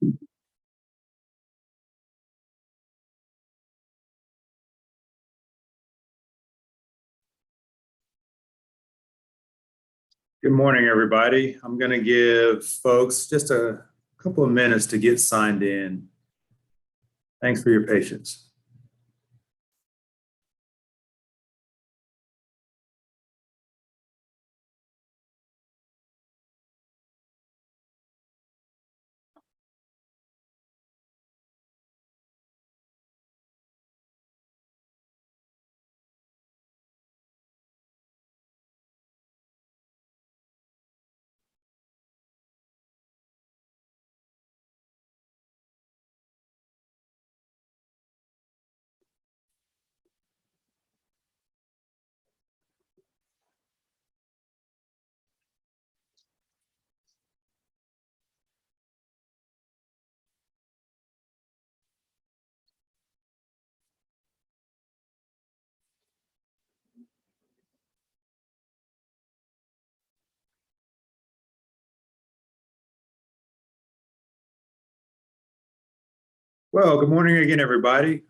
Good morning, everybody. I'm going to give folks just a couple of minutes to get signed in. Thanks for your patience. Well, good morning again, everybody.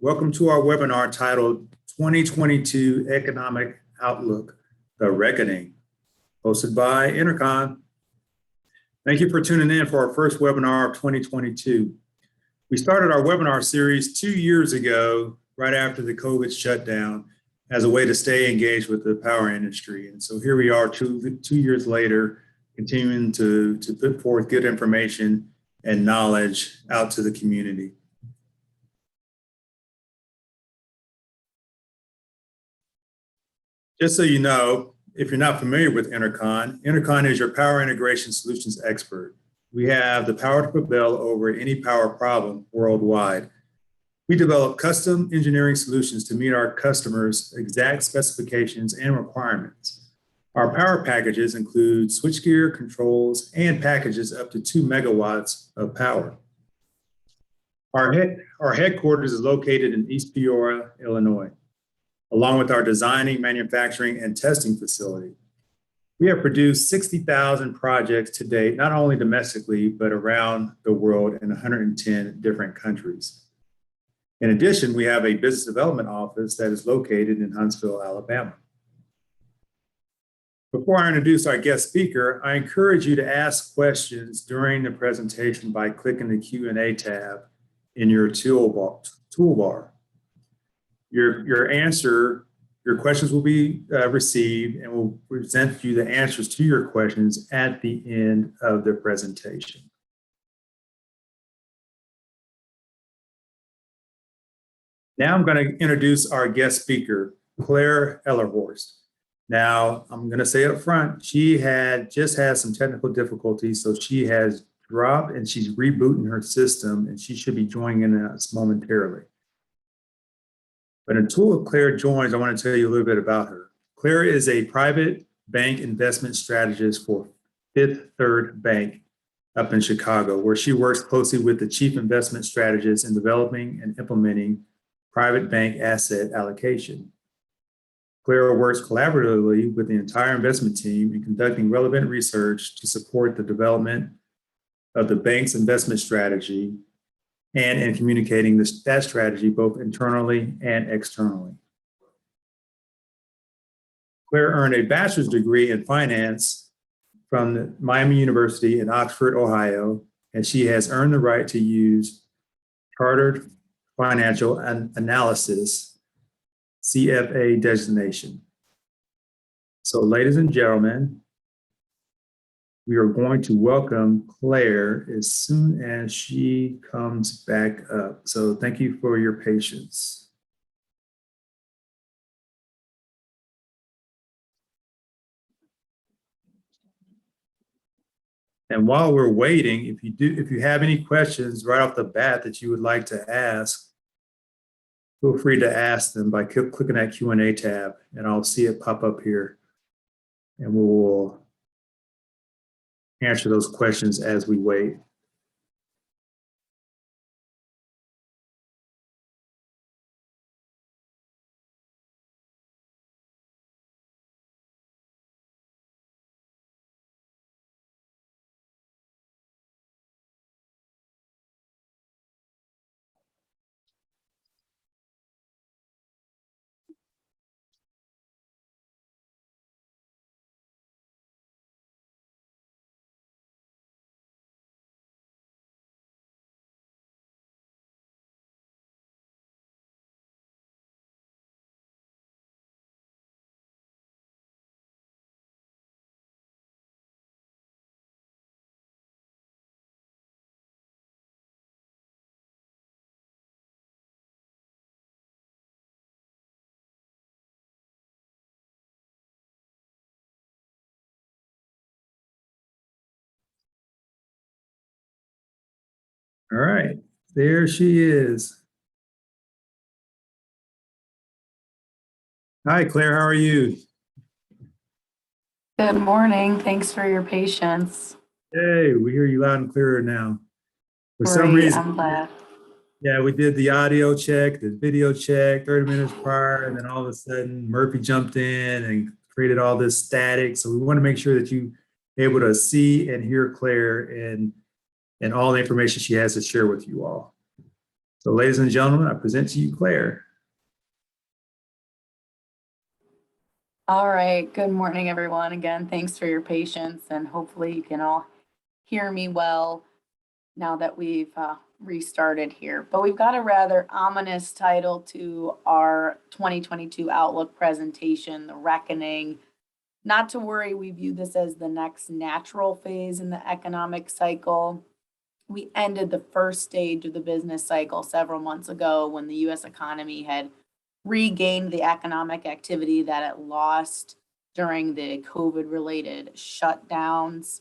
Welcome to our webinar titled 2022 Economic Outlook, The Reckoning, hosted by Enercon. Thank you for tuning in for our first webinar of 2022. We started our webinar series 2 years ago, right after the COVID shutdown, as a way to stay engaged with the power industry. And so here we are 2 years later, continuing to put forth good information and knowledge out to the community. Just so you know, if you're not familiar with Enercon, Enercon is your power integration solutions expert. We have the power to prevail over any power problem worldwide. We develop custom engineering solutions to meet our customers' exact specifications and requirements. Our power packages include switchgear, controls, and packages up to 2 megawatts of power. Our headquarters is located in East Peoria, Illinois, along with our designing, manufacturing, and testing facility. We have produced 60,000 projects to date, not only domestically, but around the world in 110 different countries. In addition, we have a business development office that is located in Huntsville, Alabama. Before I introduce our guest speaker, I encourage you to ask questions during the presentation by clicking the Q&A tab in your toolbar. Your questions will be received, and we'll present you the answers to your questions at the end of the presentation. Now I'm going to introduce our guest speaker, Claire Ellerhorst. Now, I'm going to say up front, she just had some technical difficulties, so she has dropped and she's rebooting her system, and she should be joining in us momentarily. But until Claire joins, I want to tell you a little bit about her. Claire is a private bank investment strategist for Fifth Third Bank up in Chicago, where she works closely with the chief investment strategist in developing and implementing private bank asset allocation. Claire works collaboratively with the entire investment team in conducting relevant research to support the development of the bank's investment strategy and in communicating that strategy both internally and externally. Claire earned a bachelor's degree in finance from Miami University in Oxford, Ohio, and she has earned the right to use Chartered Financial Analysis CFA designation. So, ladies and gentlemen, we are going to welcome Claire as soon as she comes back up. So thank you for your patience. And while we're waiting, if you have any questions right off the bat that you would like to ask, feel free to ask them by clicking that Q&A tab, and I'll see it pop up here, and we will answer those questions as we wait. All right, there she is. Hi, Claire, how are you? Good morning. Thanks for your patience. Hey, we hear you loud and clear now. For some Great. reason, I'm glad. yeah, we did the audio check, the video check 30 minutes prior, and then all of a sudden Murphy jumped in and created all this static. So we want to make sure that you able to see and hear Claire and all the information she has to share with you all. So, ladies and gentlemen, I present to you Claire. All right. Good morning, everyone. Again, thanks for your patience, and hopefully you can all hear me well now that we've restarted here. But we've got a rather ominous title to our 2022 Outlook presentation, The Reckoning. Not to worry, we view this as the next natural phase in the economic cycle. We ended the first stage of the business cycle several months ago when the US economy had regained the economic activity that it lost during the COVID related shutdowns.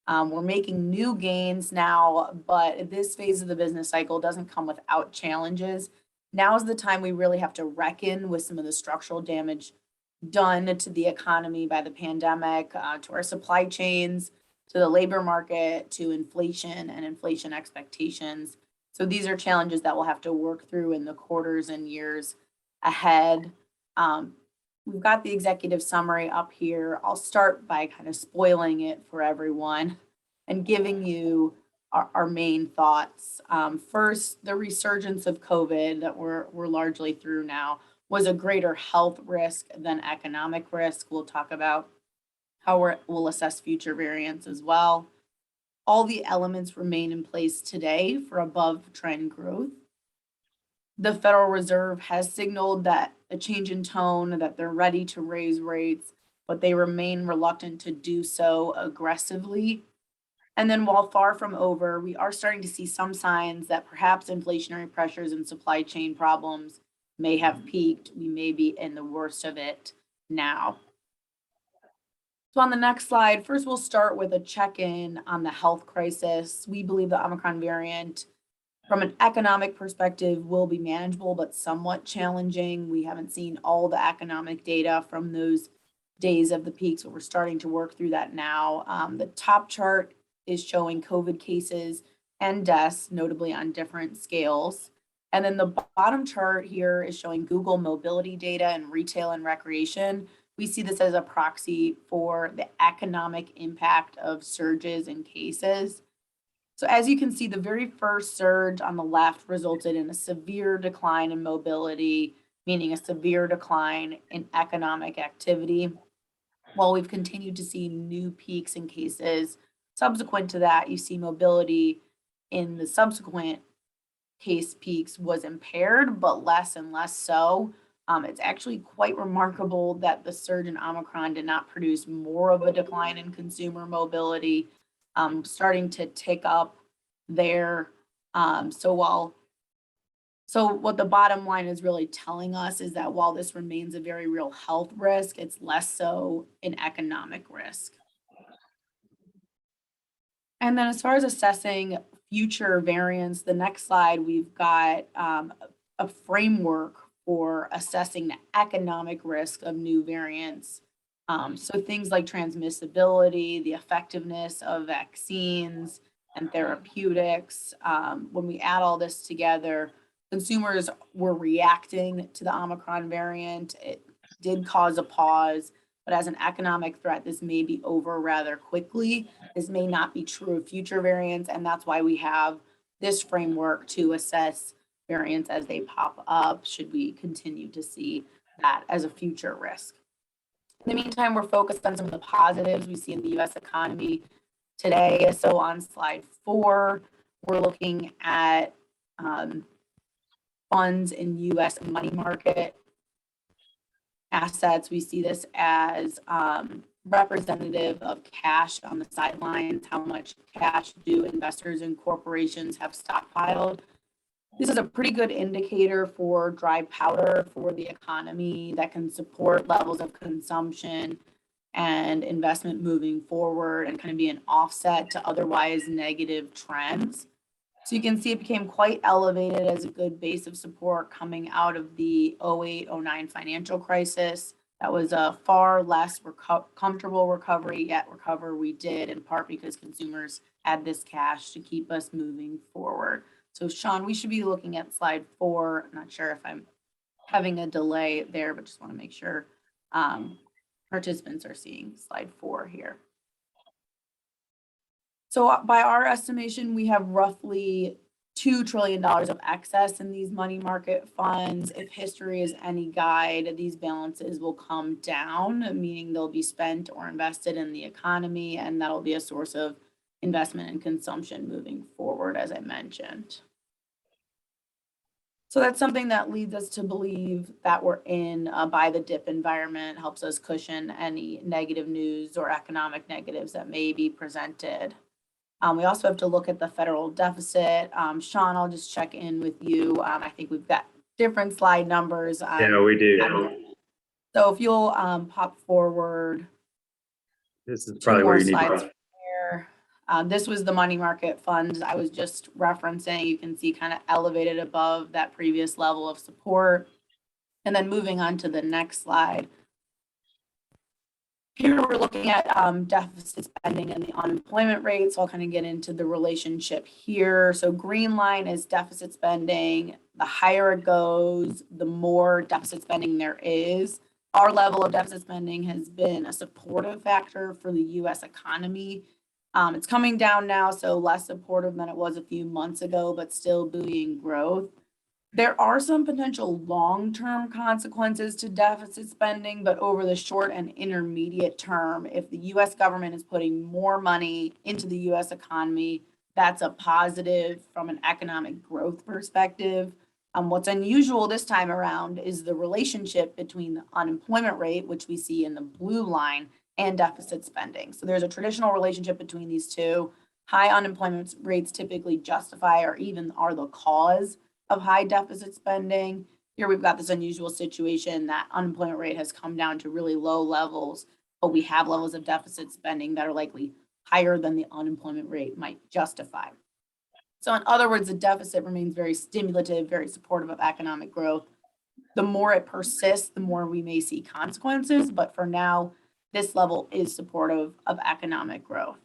We're making new gains now, but this phase of the business cycle doesn't come without challenges. Now is the time we really have to reckon with some of the structural damage done to the economy by the pandemic, to our supply chains, to the labor market, to inflation and inflation expectations. So these are challenges that we'll have to work through in the quarters and years ahead. We've got the executive summary up here. I'll start by kind of spoiling it for everyone and giving you our main thoughts. First, the resurgence of COVID that we're largely through now was a greater health risk than economic risk. We'll talk about how we'll assess future variants as well. All the elements remain in place today for above trend growth. The Federal Reserve has signaled that a change in tone, that they're ready to raise rates, but they remain reluctant to do so aggressively. And then while far from over, we are starting to see some signs that perhaps inflationary pressures and supply chain problems may have peaked. We may be in the worst of it now. So on the next slide, first we'll start with a check-in on the health crisis. We believe the Omicron variant, from an economic perspective, will be manageable, but somewhat challenging. We haven't seen all the economic data from those days of the peaks, but we're starting to work through that now. The top chart is showing COVID cases and deaths, notably on different scales. And then the bottom chart here is showing Google mobility data in retail and recreation. We see this as a proxy for the economic impact of surges in cases. So as you can see, the very first surge on the left resulted in a severe decline in mobility, meaning a severe decline in economic activity. While we've continued to see new peaks in cases, subsequent to that, you see mobility in the subsequent case peaks was impaired, but less and less so. It's actually quite remarkable that the surge in Omicron did not produce more of a decline in consumer mobility, starting to tick up there. So what the bottom line is really telling us is that while this remains a very real health risk, it's less so an economic risk. And then as far as assessing future variants, the next slide, we've got a framework for assessing the economic risk of new variants. So things like transmissibility, the effectiveness of vaccines and therapeutics. When we add all this together, consumers were reacting to the Omicron variant. It did cause a pause, but as an economic threat, this may be over rather quickly. This may not be true of future variants, and that's why we have this framework to assess variants as they pop up, should we continue to see that as a future risk. In the meantime, we're focused on some of the positives we see in the US economy today. So on slide 4, we're looking at funds in US money market assets. We see this as representative of cash on the sidelines. How much cash do investors and corporations have stockpiled? This is a pretty good indicator for dry powder for the economy that can support levels of consumption and investment moving forward and kind of be an offset to otherwise negative trends. So you can see it became quite elevated as a good base of support coming out of the 08-09 financial crisis. That was a far less comfortable recovery, yet recover we did, in part because consumers had this cash to keep us moving forward. So Sean, we should be looking at slide 4. I'm not sure if I'm having a delay there, but just want to make sure participants are seeing slide 4 here. So by our estimation, we have roughly $2 trillion of excess in these money market funds. If history is any guide, these balances will come down, meaning they'll be spent or invested in the economy, and that'll be a source of investment and consumption moving forward, as I mentioned. So that's something that leads us to believe that we're in a buy the dip environment, helps us cushion any negative news or economic negatives that may be presented. We also have to look at the federal deficit. Sean, I'll just check in with you. I think we've got different slide numbers. Yeah, we do. So if you'll pop forward. This is probably where you need to go. Here. This was the money market funds I was just referencing. You can see kind of elevated above that previous level of support. And then moving on to the next slide. Here we're looking at deficit spending and the unemployment rate. So I'll kind of get into the relationship here. So green line is deficit spending. The higher it goes, the more deficit spending there is. Our level of deficit spending has been a supportive factor for the US economy. It's coming down now, so less supportive than it was a few months ago, but still buoying growth. There are some potential long-term consequences to deficit spending, but over the short and intermediate term, if the US government is putting more money into the US economy, that's a positive from an economic growth perspective. What's unusual this time around is the relationship between the unemployment rate, which we see in the blue line, and deficit spending. So there's a traditional relationship between these two. High unemployment rates typically justify or even are the cause of high deficit spending. Here we've got this unusual situation that unemployment rate has come down to really low levels, but we have levels of deficit spending that are likely higher than the unemployment rate might justify. So in other words, the deficit remains very stimulative, very supportive of economic growth. The more it persists, the more we may see consequences, but for now, this level is supportive of economic growth.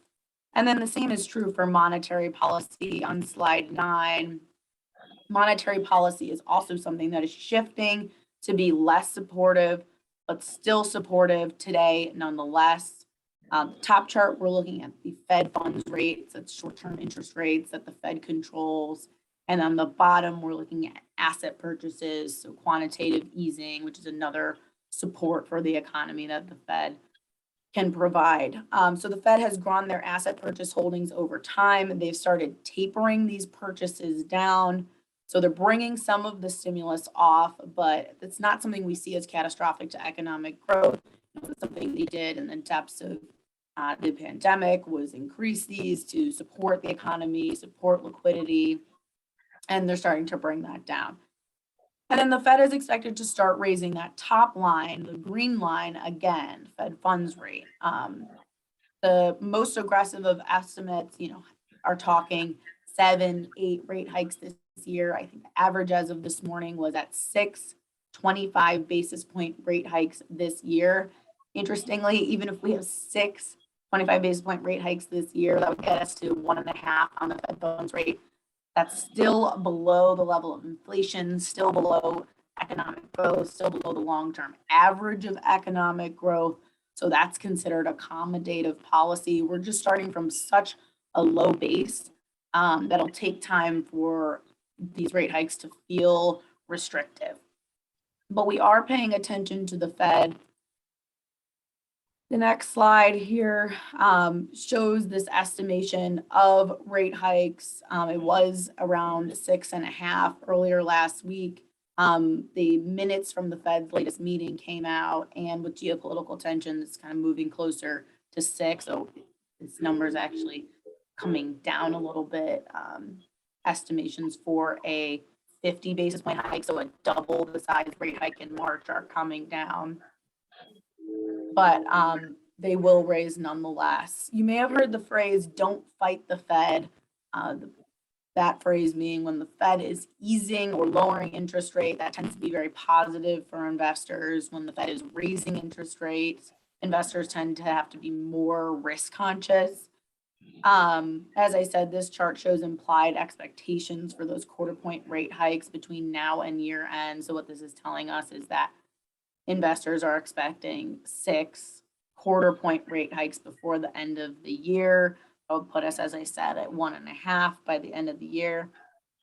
And then the same is true for monetary policy on slide 9. Monetary policy is also something that is shifting to be less supportive, but still supportive today nonetheless. The top chart, we're looking at the Fed funds rates, that's short-term interest rates that the Fed controls. And on the bottom, we're looking at asset purchases, so quantitative easing, which is another support for the economy that the Fed can provide. So the Fed has grown their asset purchase holdings over time. They've started tapering these purchases down. So they're bringing some of the stimulus off, but it's not something we see as catastrophic to economic growth. It's something they did in the depths of the pandemic was increase these to support the economy, support liquidity, and they're starting to bring that down. And then the Fed is expected to start raising that top line, the green line again, Fed funds rate. The most aggressive of estimates, are talking 7, 8 rate hikes this year. I think the average as of this morning was at 6 25 basis point rate hikes this year. Interestingly, even if we have 6 25 basis point rate hikes this year, that would get us to 1.5 on the Fed funds rate. That's still below the level of inflation, still below economic growth, still below the long-term average of economic growth. So that's considered accommodative policy. We're just starting from such a low base that'll take time for these rate hikes to feel restrictive. But we are paying attention to the Fed. The next slide here shows this estimation of rate hikes. It was around 6.5 earlier last week. The minutes from the Fed's latest meeting came out, and with geopolitical tensions, it's kind of moving closer to 6. So this number is actually coming down a little bit. Estimations for a 50 basis point hike, so a double the size rate hike in March, are coming down. But they will raise nonetheless. You may have heard the phrase, don't fight the Fed. The That phrase being when the Fed is easing or lowering interest rate, that tends to be very positive for investors. When the Fed is raising interest rates, investors tend to have to be more risk conscious. As I said, this chart shows implied expectations for those quarter point rate hikes between now and year end. So what this is telling us is that investors are expecting 6 quarter point rate hikes before the end of the year. That would put us, as I said, at 1.5 by the end of the year.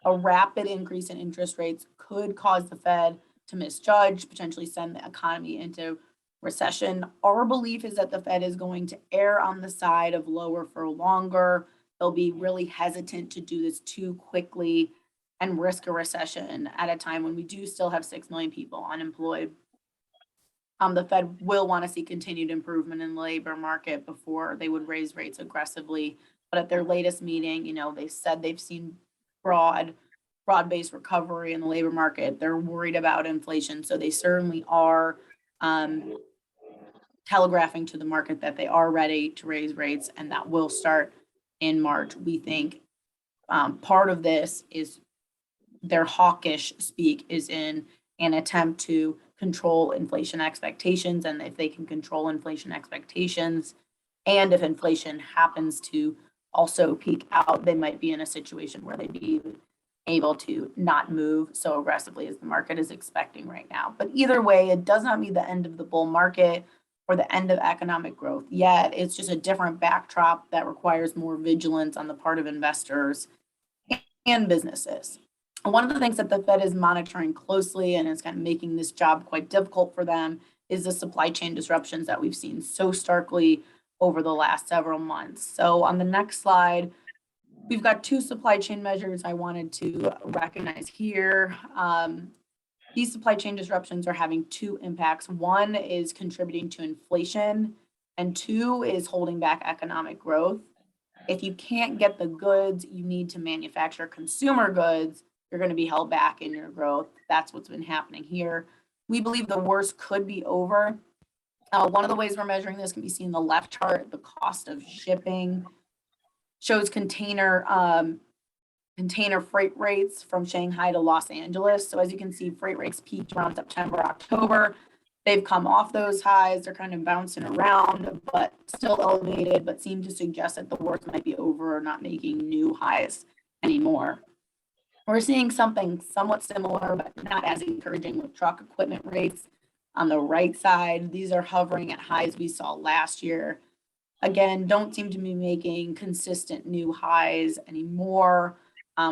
A rapid increase in interest rates could cause the Fed to misjudge, potentially send the economy into recession. Our belief is that the Fed is going to err on the side of lower for longer. They'll be really hesitant to do this too quickly and risk a recession at a time when we do still have 6 million people unemployed. The Fed will want to see continued improvement in the labor market before they would raise rates aggressively. But at their latest meeting, they said they've seen broad-based recovery in the labor market. They're worried about inflation, so they certainly are telegraphing to the market that they are ready to raise rates, and that will start in March. We think part of this is their hawkish speak is in an attempt to control inflation expectations, and if they can control inflation expectations, and if inflation happens to also peak out, they might be in a situation where they'd be able to not move so aggressively as the market is expecting right now. But either way, it does not mean the end of the bull market or the end of economic growth yet. It's just a different backdrop that requires more vigilance on the part of investors and businesses. One of the things that the Fed is monitoring closely, and it's kind of making this job quite difficult for them, is the supply chain disruptions that we've seen so starkly over the last several months. So on the next slide, we've got 2 supply chain measures I wanted to recognize here. These supply chain disruptions are having 2 impacts. One is contributing to inflation, and 2 is holding back economic growth. If you can't get the goods you need to manufacture consumer goods, you're going to be held back in your growth. That's what's been happening here. We believe the worst could be over. One of the ways we're measuring this can be seen in the left chart. The cost of shipping shows container freight rates from Shanghai to Los Angeles. So as you can see, freight rates peaked around September, October. They've come off those highs. They're kind of bouncing around, but still elevated, but seem to suggest that the worst might be over or not making new highs anymore. We're seeing something somewhat similar, but not as encouraging with truck equipment rates. On the right side, these are hovering at highs we saw last year. Again, don't seem to be making consistent new highs anymore.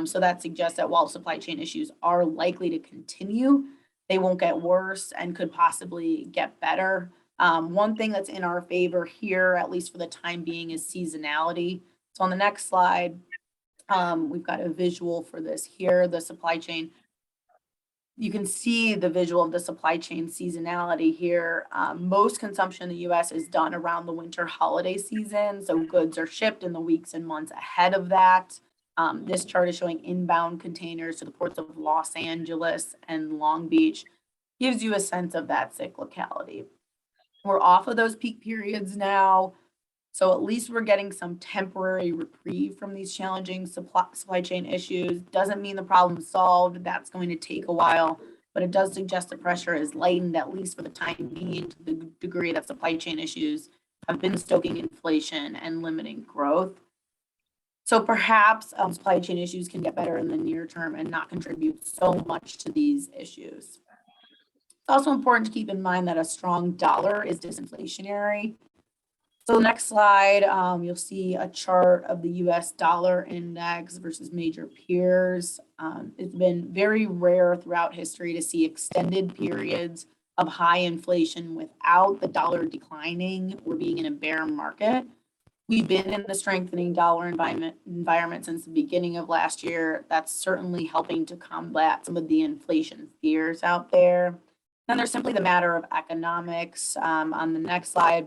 So that suggests that while supply chain issues are likely to continue, they won't get worse and could possibly get better. One thing that's in our favor here, at least for the time being, is seasonality. So on the next slide, we've got a visual for this here, the supply chain. You can see the visual of the supply chain seasonality here. Most consumption in the US is done around the winter holiday season. So goods are shipped in the weeks and months ahead of that. This chart is showing inbound containers to the ports of Los Angeles and Long Beach. Gives you a sense of that cyclicality. We're off of those peak periods now. So at least we're getting some temporary reprieve from these challenging supply chain issues. Doesn't mean the problem's solved. That's going to take a while, but it does suggest the pressure is lightened, at least for the time being, to the degree that supply chain issues have been stoking inflation and limiting growth. So perhaps supply chain issues can get better in the near term and not contribute so much to these issues. It's also important to keep in mind that a strong dollar is disinflationary. So the next slide, you'll see a chart of the US dollar index versus major peers. It's been very rare throughout history to see extended periods of high inflation without the dollar declining or being in a bear market. We've been in the strengthening dollar environment since the beginning of last year. That's certainly helping to combat some of the inflation fears out there. Then there's simply the matter of economics. On the next slide,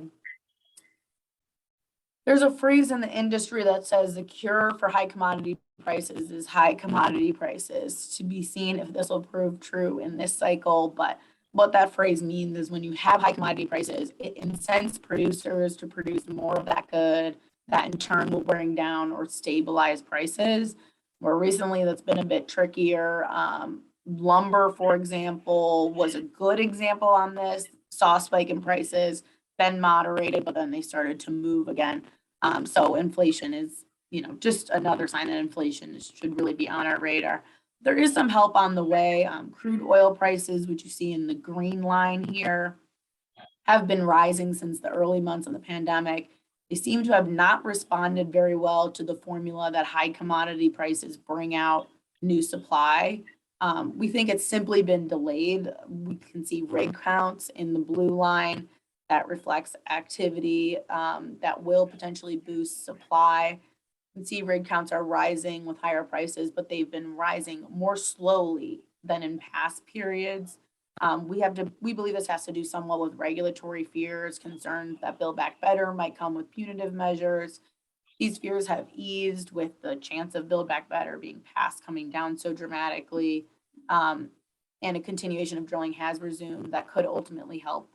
there's a phrase in the industry that says the cure for high commodity prices is high commodity prices. To be seen if this will prove true in this cycle, but what that phrase means is when you have high commodity prices, it incents producers to produce more of that good. That in turn will bring down or stabilize prices. More recently, that's been a bit trickier. Lumber, for example, was a good example on this. Saw a spike in prices, then moderated, but then they started to move again. So inflation is, just another sign that inflation should really be on our radar. There is some help on the way. Crude oil prices, which you see in the green line here, have been rising since the early months of the pandemic. They seem to have not responded very well to the formula that high commodity prices bring out new supply. We think it's simply been delayed. We can see rig counts in the blue line that reflects activity that will potentially boost supply. You can see rig counts are rising with higher prices, but they've been rising more slowly than in past periods. We believe this has to do somewhat with regulatory fears, concerns that Build Back Better might come with punitive measures. These fears have eased with the chance of Build Back Better being passed coming down so dramatically, and a continuation of drilling has resumed that could ultimately help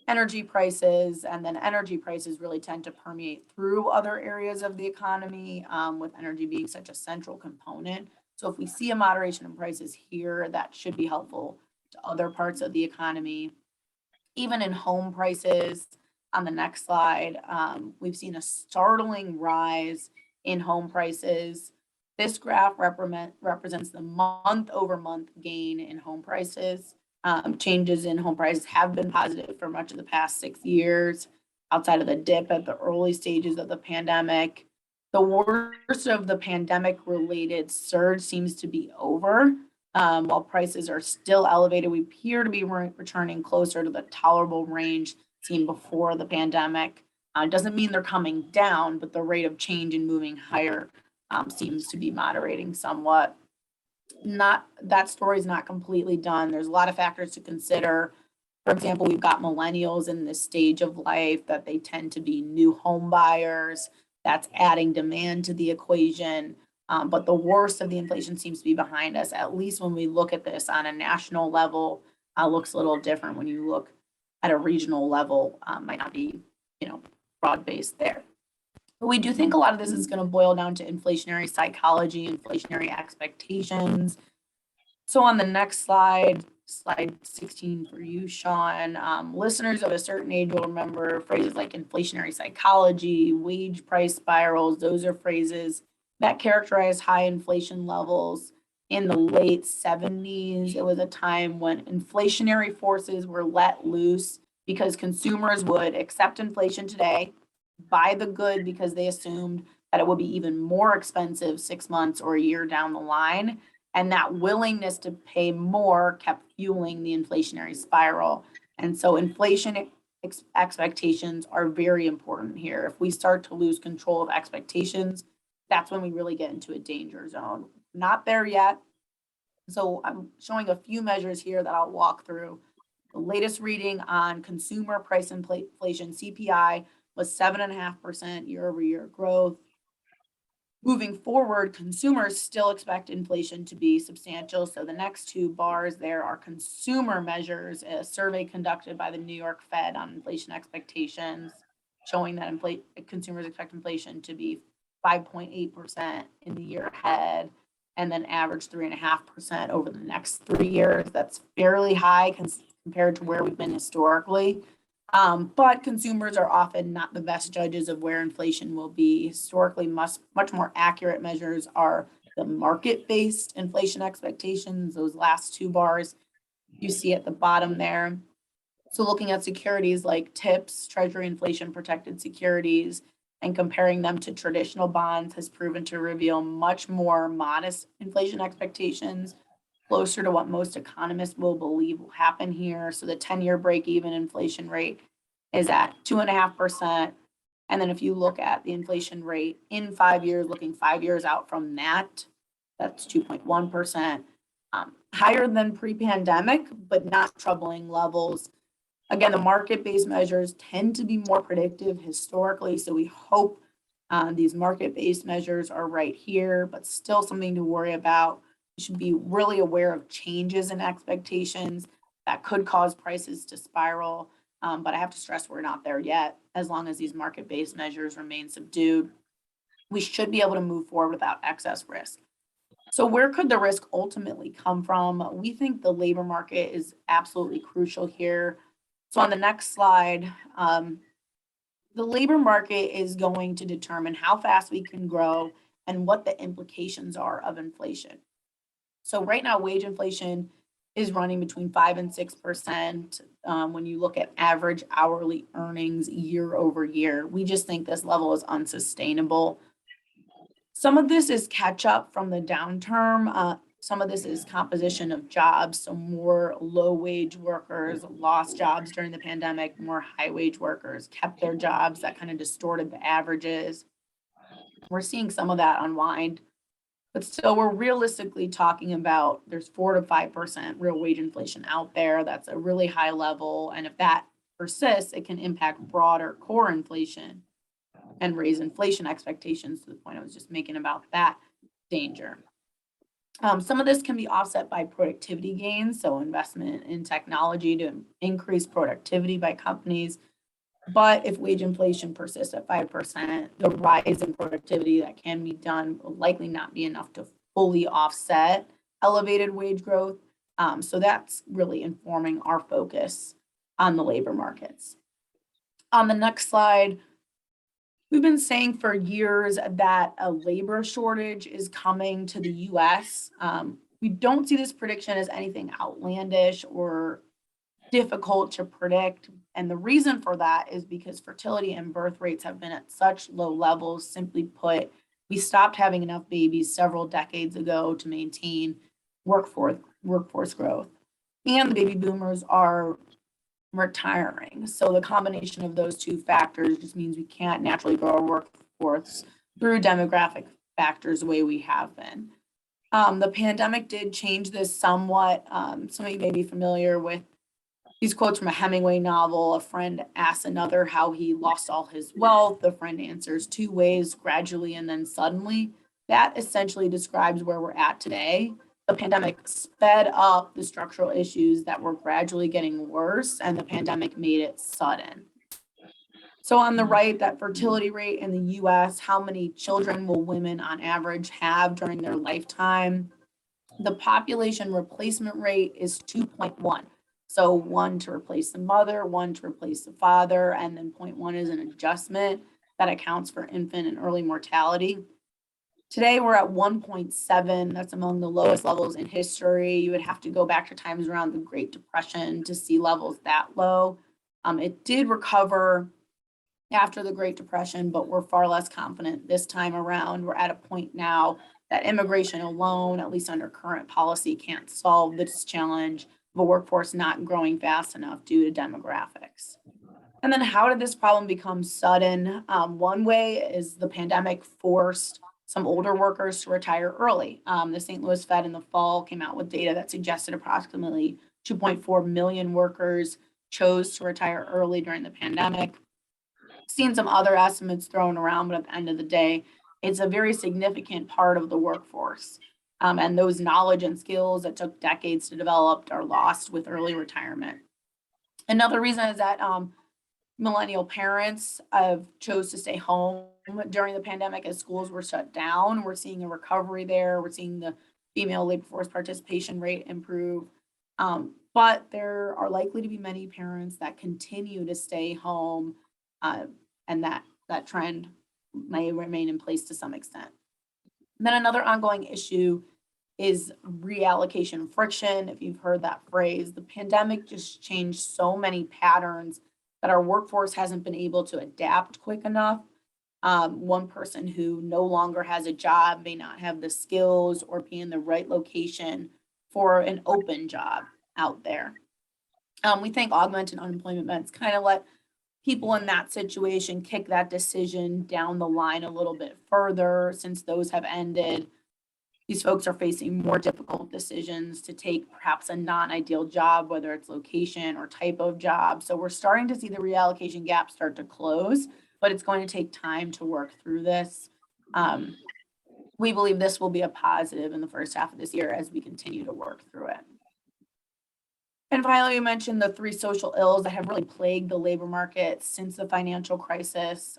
energy prices. And then energy prices really tend to permeate through other areas of the economy, with energy being such a central component. So if we see a moderation in prices here, that should be helpful to other parts of the economy. Even in home prices, on the next slide, we've seen a startling rise in home prices. This graph represents the month over month gain in home prices. Changes in home prices have been positive for much of the past 6 years, outside of the dip at the early stages of the pandemic. The worst of the pandemic related surge seems to be over. While prices are still elevated, we appear to be returning closer to the tolerable range seen before the pandemic. It doesn't mean they're coming down, but the rate of change and moving higher seems to be moderating somewhat. That story is not completely done. There's a lot of factors to consider. For example, we've got millennials in this stage of life that they tend to be new home buyers. That's adding demand to the equation. But the worst of the inflation seems to be behind us, at least when we look at this on a national level. Looks a little different when you look at a regional level, might not be, broad-based there. But we do think a lot of this is going to boil down to inflationary psychology, inflationary expectations. So on the next slide 16 for you, Sean, listeners of a certain age will remember phrases like inflationary psychology, wage price spirals. Those are phrases that characterize high inflation levels in the late 70s. It was a time when inflationary forces were let loose because consumers would accept inflation today, buy the good because they assumed that it would be even more expensive 6 months or a year down the line. And that willingness to pay more kept fueling the inflationary spiral. And so inflation expectations are very important here. If we start to lose control of expectations, that's when we really get into a danger zone. Not there yet. So I'm showing a few measures here that I'll walk through. The latest reading on consumer price inflation, CPI, was 7.5% year-over-year growth. Moving forward, consumers still expect inflation to be substantial. So the next two bars there are consumer measures, a survey conducted by the New York Fed on inflation expectations, showing that consumers expect inflation to be 5.8% in the year ahead, and then average 3.5% over the next 3 years. That's fairly high compared to where we've been historically. But consumers are often not the best judges of where inflation will be. Historically, much more accurate measures are the market-based inflation expectations, those last two bars you see at the bottom there. So looking at securities like TIPS, Treasury Inflation Protected Securities, and comparing them to traditional bonds has proven to reveal much more modest inflation expectations, closer to what most economists will believe will happen here. So the 10-year break-even inflation rate is at 2.5%. And then if you look at the inflation rate in 5 years, looking 5 years out from that, that's 2.1%. Higher than pre-pandemic, but not troubling levels. Again, the market-based measures tend to be more predictive historically, so we hope these market-based measures are right here, but still something to worry about. You should be really aware of changes in expectations that could cause prices to spiral, but I have to stress we're not there yet. As long as these market-based measures remain subdued, we should be able to move forward without excess risk. So where could the risk ultimately come from? We think the labor market is absolutely crucial here. So on the next slide, the labor market is going to determine how fast we can grow and what the implications are of inflation. So right now, wage inflation is running between 5 and 6% when you look at average hourly earnings year over year. We just think this level is unsustainable. Some of this is catch up from the downturn. Some of this is composition of jobs. So more low wage workers lost jobs during the pandemic, more high wage workers kept their jobs. That kind of distorted the averages. We're seeing some of that unwind. But still, we're realistically talking about there's 4 to 5% real wage inflation out there. That's a really high level. And if that persists, it can impact broader core inflation and raise inflation expectations to the point I was just making about that danger. Some of this can be offset by productivity gains, so investment in technology to increase productivity by companies. But if wage inflation persists at 5%, the rise in productivity that can be done will likely not be enough to fully offset elevated wage growth. So that's really informing our focus on the labor markets. On the next slide, we've been saying for years that a labor shortage is coming to the US. We don't see this prediction as anything outlandish or difficult to predict. And the reason for that is because fertility and birth rates have been at such low levels. Simply put, we stopped having enough babies several decades ago to maintain workforce growth. And the baby boomers are retiring. So the combination of those two factors just means we can't naturally grow our workforce through demographic factors the way we have been. The pandemic did change this somewhat. Some of you may be familiar with these quotes from a Hemingway novel. A friend asks another how he lost all his wealth. The friend answers 2 ways, gradually and then suddenly. That essentially describes where we're at today. The pandemic sped up the structural issues that were gradually getting worse, and the pandemic made it sudden. So on the right, that fertility rate in the US, how many children will women on average have during their lifetime? The population replacement rate is 2.1. So 1 to replace the mother, 1 to replace the father, and then 0.1 is an adjustment that accounts for infant and early mortality. Today we're at 1.7. That's among the lowest levels in history. You would have to go back to times around the Great Depression to see levels that low. It did recover after the Great Depression, but we're far less confident this time around. We're at a point now that immigration alone, at least under current policy, can't solve this challenge of a workforce not growing fast enough due to demographics. And then how did this problem become sudden? One way is the pandemic forced some older workers to retire early. The St. Louis Fed in the fall came out with data that suggested approximately 2.4 million workers chose to retire early during the pandemic. Seen some other estimates thrown around, but at the end of the day, it's a very significant part of the workforce. And those knowledge and skills that took decades to develop are lost with early retirement. Another reason is that millennial parents have chose to stay home during the pandemic as schools were shut down. We're seeing a recovery there. We're seeing the female labor force participation rate improve. But there are likely to be many parents that continue to stay home, and that trend may remain in place to some extent. And then another ongoing issue is reallocation friction. If you've heard that phrase, the pandemic just changed so many patterns that our workforce hasn't been able to adapt quick enough. One person who no longer has a job may not have the skills or be in the right location for an open job out there. We think augmented unemployment benefits kind of let people in that situation kick that decision down the line a little bit further. Since those have ended, these folks are facing more difficult decisions to take perhaps a non-ideal job, whether it's location or type of job. So we're starting to see the reallocation gap start to close, but it's going to take time to work through this. We believe this will be a positive in the first half of this year as we continue to work through it. And finally, we mentioned the three social ills that have really plagued the labor market since the financial crisis.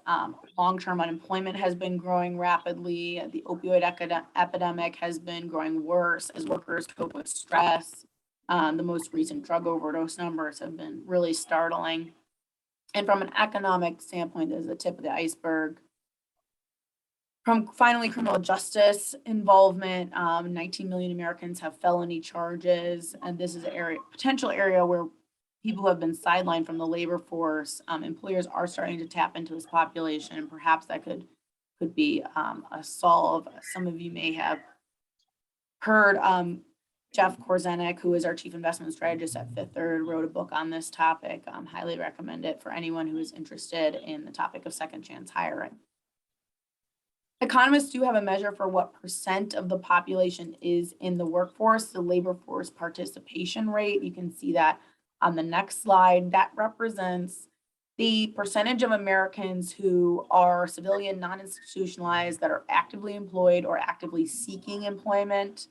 Long-term unemployment has been growing rapidly. The opioid epidemic has been growing worse as workers cope with stress. The most recent drug overdose numbers have been really startling. And from an economic standpoint, there's the tip of the iceberg. From finally criminal justice involvement, 19 million Americans have felony charges, and this is an potential area where people who have been sidelined from the labor force. Employers are starting to tap into this population, and perhaps that could be a solve. Some of you may have heard Jeff Korzenik, who is our chief investment strategist at Fifth Third, wrote a book on this topic. Highly recommend it for anyone who is interested in the topic of second chance hiring. Economists do have a measure for what percent of the population is in the workforce, the labor force participation rate. You can see that on the next slide. That represents the percentage of Americans who are civilian, non-institutionalized, that are actively employed or actively seeking employment.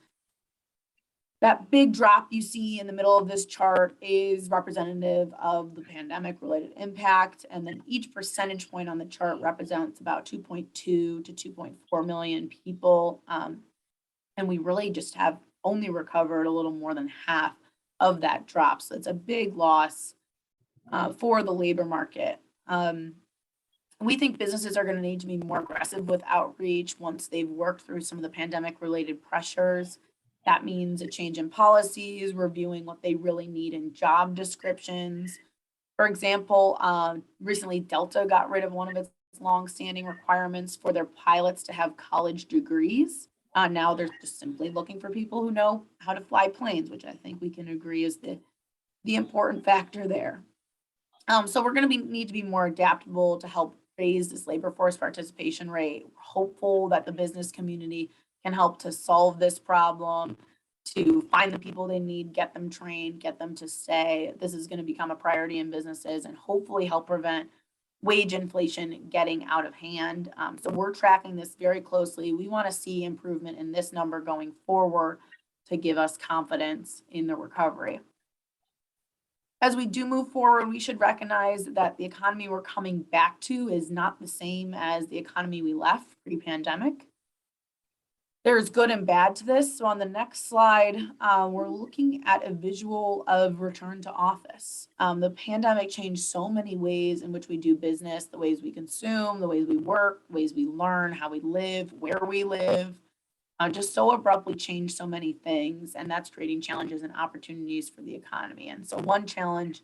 That big drop you see in the middle of this chart is representative of the pandemic related impact. And then each percentage point on the chart represents about 2.2 to 2.4 million people. And we really just have only recovered a little more than half of that drop. So it's a big loss for the labor market. We think businesses are going to need to be more aggressive with outreach once they've worked through some of the pandemic related pressures. That means a change in policies, reviewing what they really need in job descriptions. For example, recently Delta got rid of one of its longstanding requirements for their pilots to have college degrees. Now they're just simply looking for people who know how to fly planes, which I think we can agree is the important factor there. So we're going to need to be more adaptable to help raise this labor force participation rate. We're hopeful that the business community can help to solve this problem, to find the people they need, get them trained, get them to stay. This is going to become a priority in businesses and hopefully help prevent wage inflation getting out of hand. So we're tracking this very closely. We want to see improvement in this number going forward to give us confidence in the recovery. As we do move forward, we should recognize that the economy we're coming back to is not the same as the economy we left pre-pandemic. There's good and bad to this. So on the next slide, we're looking at a visual of return to office. The pandemic changed so many ways in which we do business, the ways we consume, the ways we work, the ways we learn, how we live, where we live, just so abruptly changed so many things. And that's creating challenges and opportunities for the economy. And so one challenge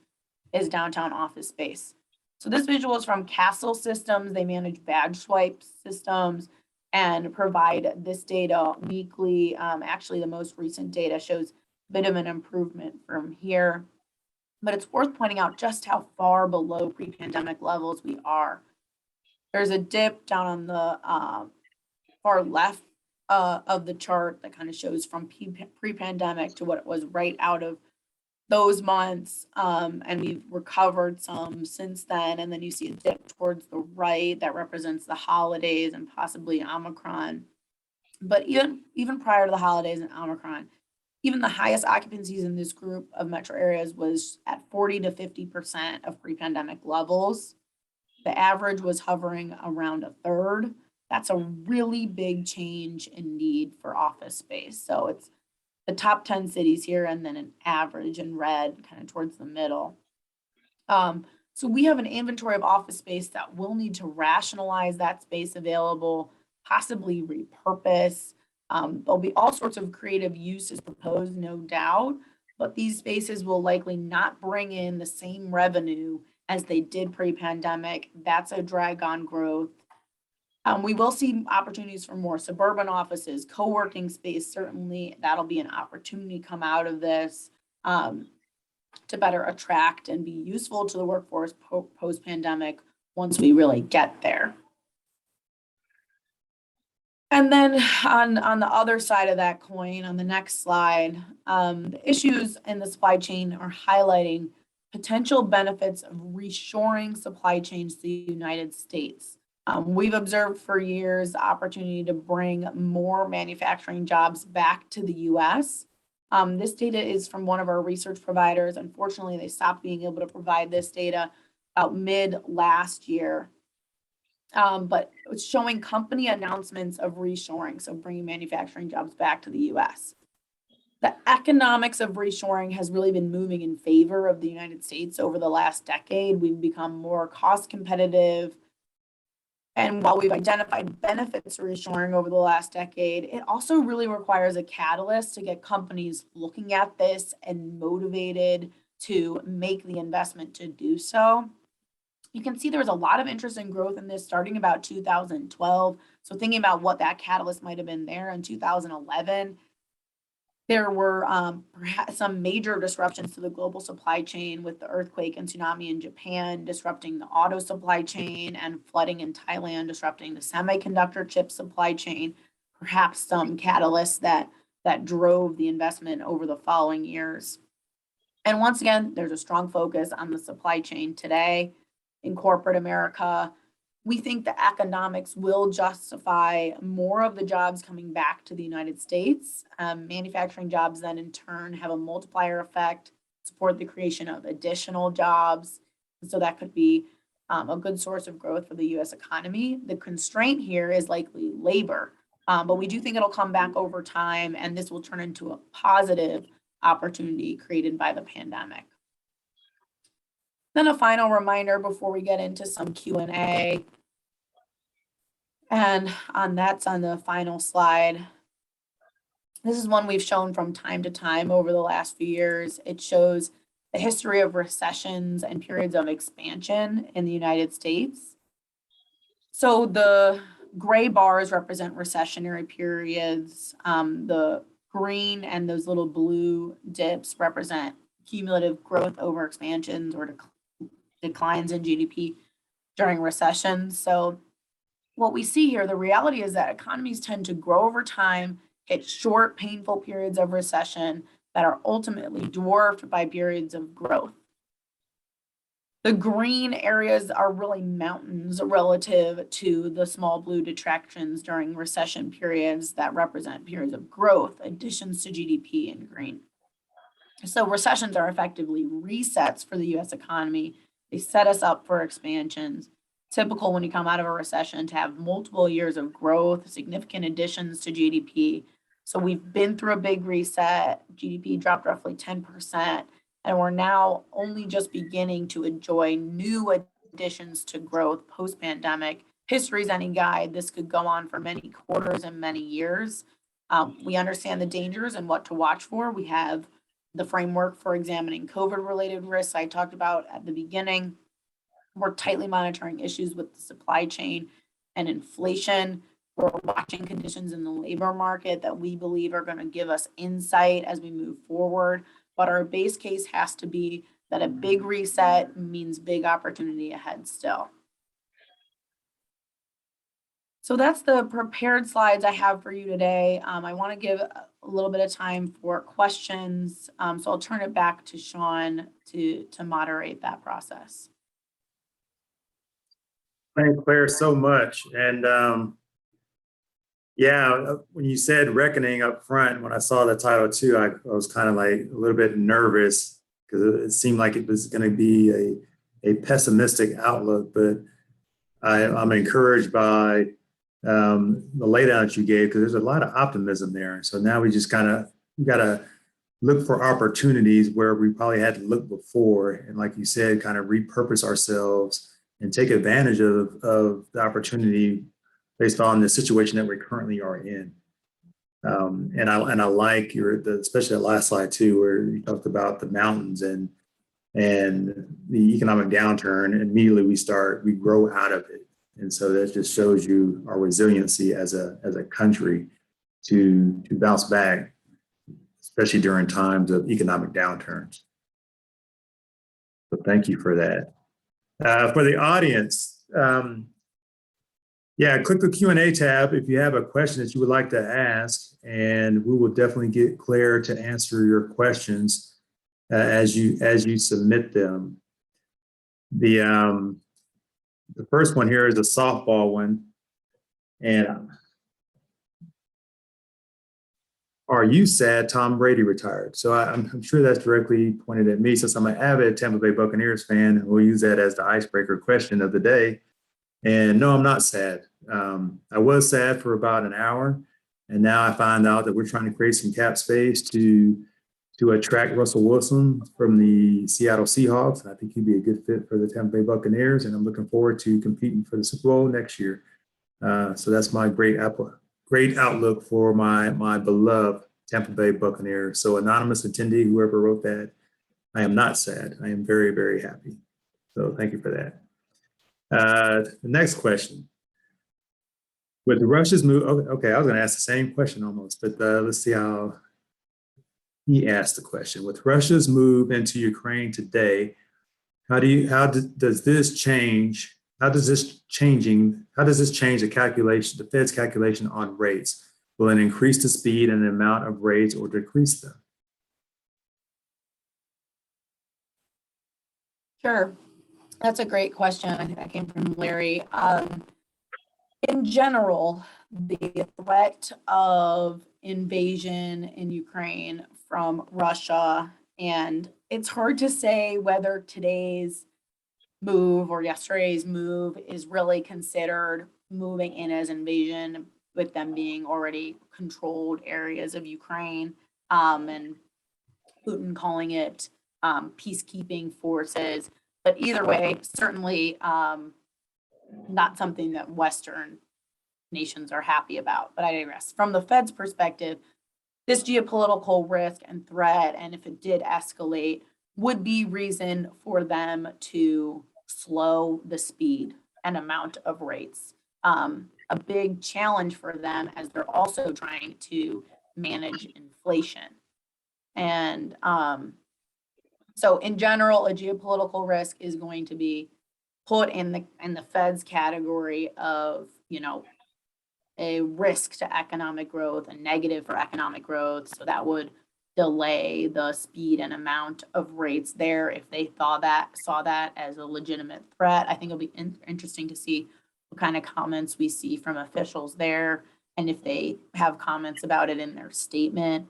is downtown office space. So this visual is from Castle Systems. They manage badge swipe systems and provide this data weekly. Actually, the most recent data shows a bit of an improvement from here, but it's worth pointing out just how far below pre-pandemic levels we are. There's a dip down on the far left of the chart that kind of shows from pre-pandemic to what it was right out of those months, and we've recovered some since then. And then you see a dip towards the right that represents the holidays and possibly Omicron. But even prior to the holidays and Omicron, even the highest occupancies in this group of metro areas was at 40 to 50% of pre-pandemic levels. The average was hovering around a third. That's a really big change in need for office space. So it's the top 10 cities here, and then an average in red kind of towards the middle. So we have an inventory of office space that we'll need to rationalize that space available, possibly repurpose. There'll be all sorts of creative uses proposed, no doubt, but these spaces will likely not bring in the same revenue as they did pre-pandemic. That's a drag on growth. We will see opportunities for more suburban offices, co-working space. Certainly that'll be an opportunity come out of this to better attract and be useful to the workforce post-pandemic once we really get there. And then on the other side of that coin, on the next slide, the issues in the supply chain are highlighting potential benefits of reshoring supply chains to the United States. We've observed for years the opportunity to bring more manufacturing jobs back to the US. This data is from one of our research providers. Unfortunately, they stopped being able to provide this data about mid last year. But it's showing company announcements of reshoring, so bringing manufacturing jobs back to the US. The economics of reshoring has really been moving in favor of the United States over the last decade. We've become more cost competitive. And while we've identified benefits of reshoring over the last decade, it also really requires a catalyst to get companies looking at this and motivated to make the investment to do so. You can see there was a lot of interest and growth in this starting about 2012. So thinking about what that catalyst might have been there in 2011, there were perhaps some major disruptions to the global supply chain with the earthquake and tsunami in Japan disrupting the auto supply chain and flooding in Thailand disrupting the semiconductor chip supply chain, perhaps some catalysts that drove the investment over the following years. And once again, there's a strong focus on the supply chain today in corporate America. We think the economics will justify more of the jobs coming back to the United States. Manufacturing jobs then in turn have a multiplier effect, support the creation of additional jobs. And so that could be a good source of growth for the US economy. The constraint here is likely labor, but we do think it'll come back over time and this will turn into a positive opportunity created by the pandemic. Then a final reminder before we get into some Q&A. And that's on the final slide. This is one we've shown from time to time over the last few years. It shows the history of recessions and periods of expansion in the United States. So the gray bars represent recessionary periods. The green and those little blue dips represent cumulative growth over expansions or declines in GDP during recessions. So what we see here, the reality is that economies tend to grow over time, hit short, painful periods of recession that are ultimately dwarfed by periods of growth. The green areas are really mountains relative to the small blue detractions during recession periods that represent periods of growth, additions to GDP in green. So recessions are effectively resets for the US economy. They set us up for expansions. Typical when you come out of a recession to have multiple years of growth, significant additions to GDP. So we've been through a big reset. GDP dropped roughly 10%, and we're now only just beginning to enjoy new additions to growth post-pandemic. History's any guide. This could go on for many quarters and many years. We understand the dangers and what to watch for. We have the framework for examining COVID-related risks I talked about at the beginning. We're tightly monitoring issues with the supply chain and inflation. We're watching conditions in the labor market that we believe are going to give us insight as we move forward. But our base case has to be that a big reset means big opportunity ahead still. So that's the prepared slides I have for you today. I want to give a little bit of time for questions. So I'll turn it back to Sean to moderate that process. Thank Claire so much. And yeah, when you said reckoning up front, when I saw the title too, I was kind of like a little bit nervous because it seemed like it was going to be a pessimistic outlook, but I'm encouraged by the laydown that you gave because there's a lot of optimism there. So now we just got to look for opportunities where we probably had to look before. And like you said, kind of repurpose ourselves and take advantage of the opportunity based on the situation that we currently are in. And I like especially the last slide too, where you talked about the mountains and the economic downturn. And immediately we grow out of it. And so that just shows you our resiliency as a country to bounce back, especially during times of economic downturns. So thank you for that. For the audience, yeah, click the Q&A tab if you have a question that you would like to ask, and we will definitely get Claire to answer your questions as you submit them. The first one here is a softball one, and Are you sad Tom Brady retired? So I'm sure that's directly pointed at me since I'm an avid Tampa Bay Buccaneers fan, and we'll use that as the icebreaker question of the day. And no, I'm not sad. I was sad for about an hour, and now I find out that we're trying to create some cap space to attract Russell Wilson from the Seattle Seahawks. And I think he'd be a good fit for the Tampa Bay Buccaneers, and I'm looking forward to competing for the Super Bowl next year. So that's my great outlook for my beloved Tampa Bay Buccaneers. So anonymous attendee, whoever wrote that, I am not sad. I am very, very happy. So thank you for that. The next question. With Russia's move, okay, I was going to ask the same question almost, but let's see how he asked the question. With Russia's move into Ukraine today, does this change the calculation, the Fed's calculation on rates? Will it increase the speed and the amount of rates or decrease them? Sure. That's a great question. I think that came from Larry. In general, the threat of invasion in Ukraine from Russia, and it's hard to say whether today's move or yesterday's move is really considered moving in as invasion, with them being already controlled areas of Ukraine, and Putin calling it peacekeeping forces. But either way, certainly not something that Western nations are happy about. But I digress. From the Fed's perspective, this geopolitical risk and threat, and if it did escalate, would be reason for them to slow the speed and amount of rates. A big challenge for them as they're also trying to manage inflation. And so in general, a geopolitical risk is going to be put in the Fed's category of, a risk to economic growth, a negative for economic growth. So that would delay the speed and amount of rates there if they saw that as a legitimate threat. I think it'll be interesting to see what kind of comments we see from officials there, and if they have comments about it in their statement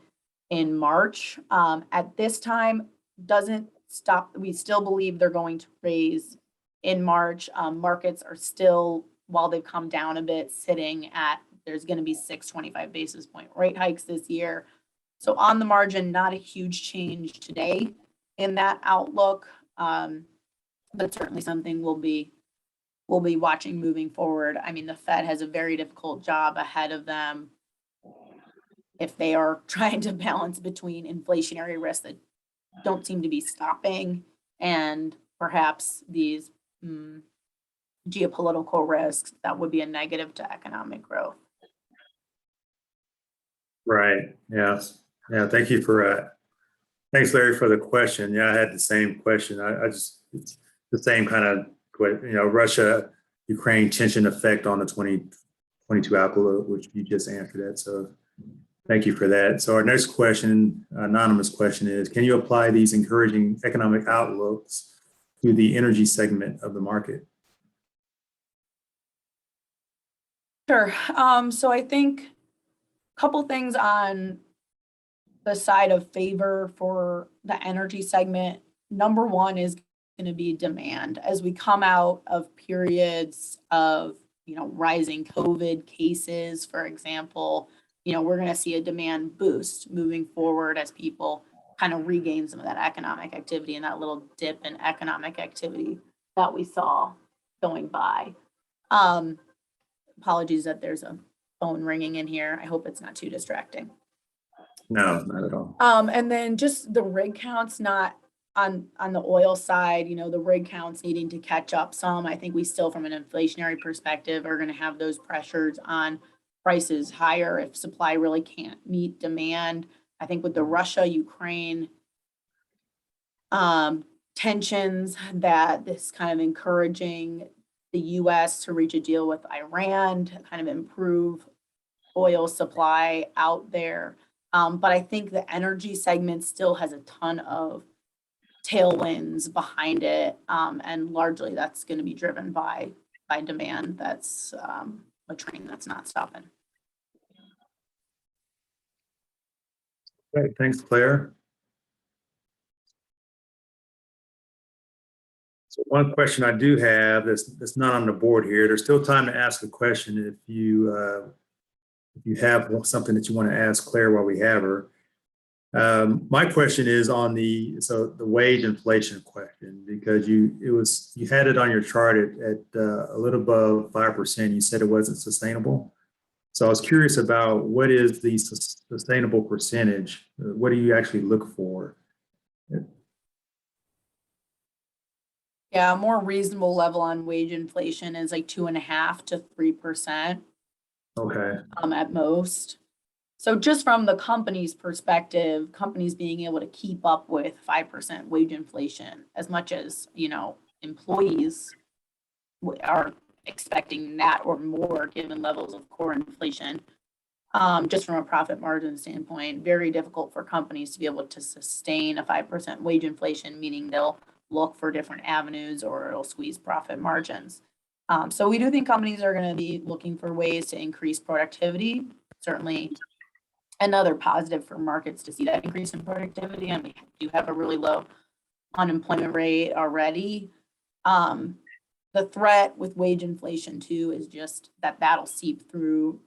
in March. At this time, doesn't stop. We still believe they're going to raise in March. Markets are still, while they've come down a bit, sitting at there's going to be 625 basis point rate hikes this year. So on the margin, not a huge change today in that outlook, but certainly something we'll be watching moving forward. I mean, the Fed has a very difficult job ahead of them if they are trying to balance between inflationary risks that don't seem to be stopping and perhaps these geopolitical risks that would be a negative to economic growth. Right. Yes. Yeah. Thank you for thanks, Larry, for the question. Yeah, I had the same question. It's the same kind of, Russia, Ukraine tension effect on the 2022 outlook, which you just answered that. So thank you for that. So our next question, anonymous question is, can you apply these encouraging economic outlooks to the energy segment of the market? Sure. So I think a couple things on the side of favor for the energy segment. Number one is going to be demand. As we come out of periods of, rising COVID cases, for example, we're going to see a demand boost moving forward as people kind of regain some of that economic activity and that little dip in economic activity that we saw going by. Apologies that there's a phone ringing in here. I hope it's not too distracting. No, not at all. And then just the rig counts, not on the oil side, the rig counts needing to catch up some. I think we still, from an inflationary perspective, are going to have those pressures on prices higher if supply really can't meet demand. I think with the Russia-Ukraine tensions, that this kind of encouraging the U.S. to reach a deal with Iran to kind of improve oil supply out there. But I think the energy segment still has a ton of tailwinds behind it. And largely that's going to be driven by demand. That's a train that's not stopping. Great, thanks, Claire. So one question I do have that's not on the board here. There's still time to ask a question if you have something that you want to ask Claire while we have her. My question is on the wage inflation question, because you had it on your chart at a little above 5%. You said it wasn't sustainable. So I was curious about what is the sustainable percentage? What do you actually look for? Yeah, a more reasonable level on wage inflation is like 2.5% to 3%, Okay. at most. So just from the company's perspective, companies being able to keep up with 5% wage inflation, as much as, employees are expecting that or more given levels of core inflation. Just from a profit margin standpoint, very difficult for companies to be able to sustain a 5% wage inflation, meaning they'll look for different avenues or it'll squeeze profit margins. So we do think companies are going to be looking for ways to increase productivity. Certainly another positive for markets to see that increase in productivity, and we do have a really low unemployment rate already. The threat with wage inflation too is just that that'll seep through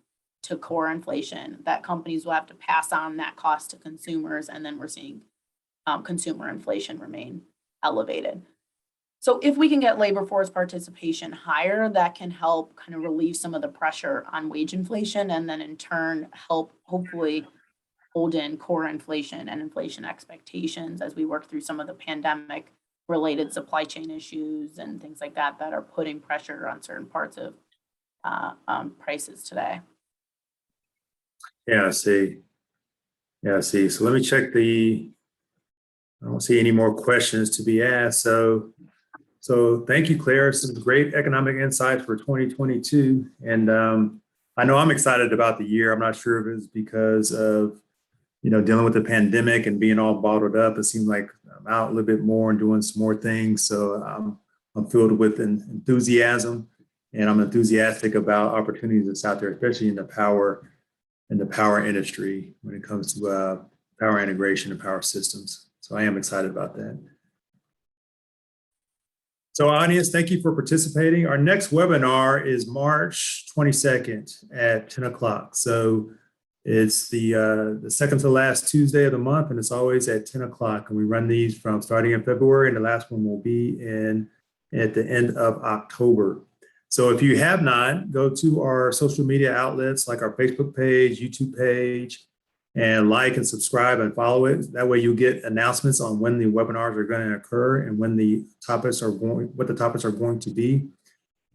to core inflation, that companies will have to pass on that cost to consumers, and then we're seeing consumer inflation remain elevated. So if we can get labor force participation higher, that can help kind of relieve some of the pressure on wage inflation, and then in turn help hopefully hold in core inflation and inflation expectations as we work through some of the pandemic related supply chain issues and things like that that are putting pressure on certain parts of prices today. Yeah, I see. Yeah, I see. So let me check I don't see any more questions to be asked. So thank you, Claire. Some great economic insights for 2022. And I know I'm excited about the year. I'm not sure if it's because of, dealing with the pandemic and being all bottled up. It seems like I'm out a little bit more and doing some more things. So I'm filled with enthusiasm, and I'm enthusiastic about opportunities that's out there, especially in the power industry when it comes to power integration and power systems. So I am excited about that. So audience, thank you for participating. Our next webinar is March 22nd at 10 o'clock. So it's the second to last Tuesday of the month, and it's always at 10 o'clock. And we run these from starting in February, and the last one will be at the end of October. So if you have not, go to our social media outlets like our Facebook page, YouTube page, and like and subscribe and follow it. That way you'll get announcements on when the webinars are going to occur and when what the topics are going to be.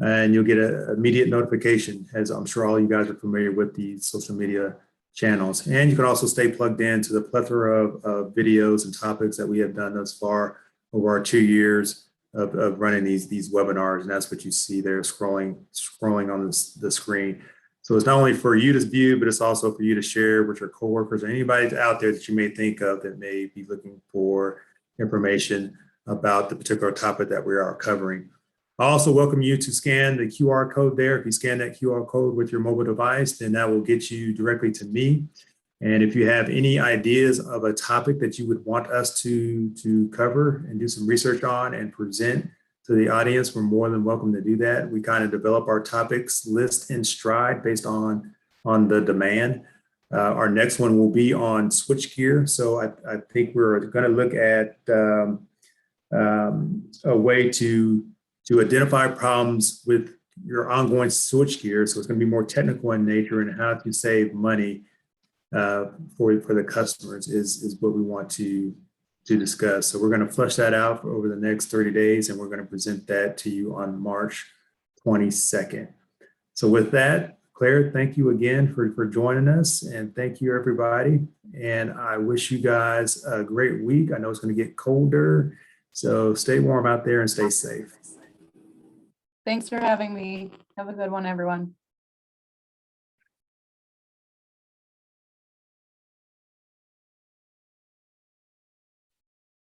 And you'll get an immediate notification, as I'm sure all you guys are familiar with the social media channels. And you can also stay plugged in to the plethora of videos and topics that we have done thus far over our 2 years of running these webinars. And that's what you see there scrolling on the screen. So it's not only for you to view, but it's also for you to share with your coworkers or anybody out there that you may think of that may be looking for information about the particular topic that we are covering. I also welcome you to scan the QR code there. If you scan that QR code with your mobile device, then that will get you directly to me. And if you have any ideas of a topic that you would want us to cover and do some research on and present to the audience, we're more than welcome to do that. We kind of develop our topics list in stride based on the demand. Our next one will be on switchgear. So I think we're going to look at a way to identify problems with your ongoing switchgear. So it's going to be more technical in nature, and how to save money for the customers is what we want to discuss. So we're going to flesh that out over the next 30 days, and we're going to present that to you on March 22nd. So with that, Claire, thank you again for joining us, and thank you, everybody. And I wish you guys a great week. I know it's going to get colder, so stay warm out there and stay safe. Thanks for having me. Have a good one, everyone.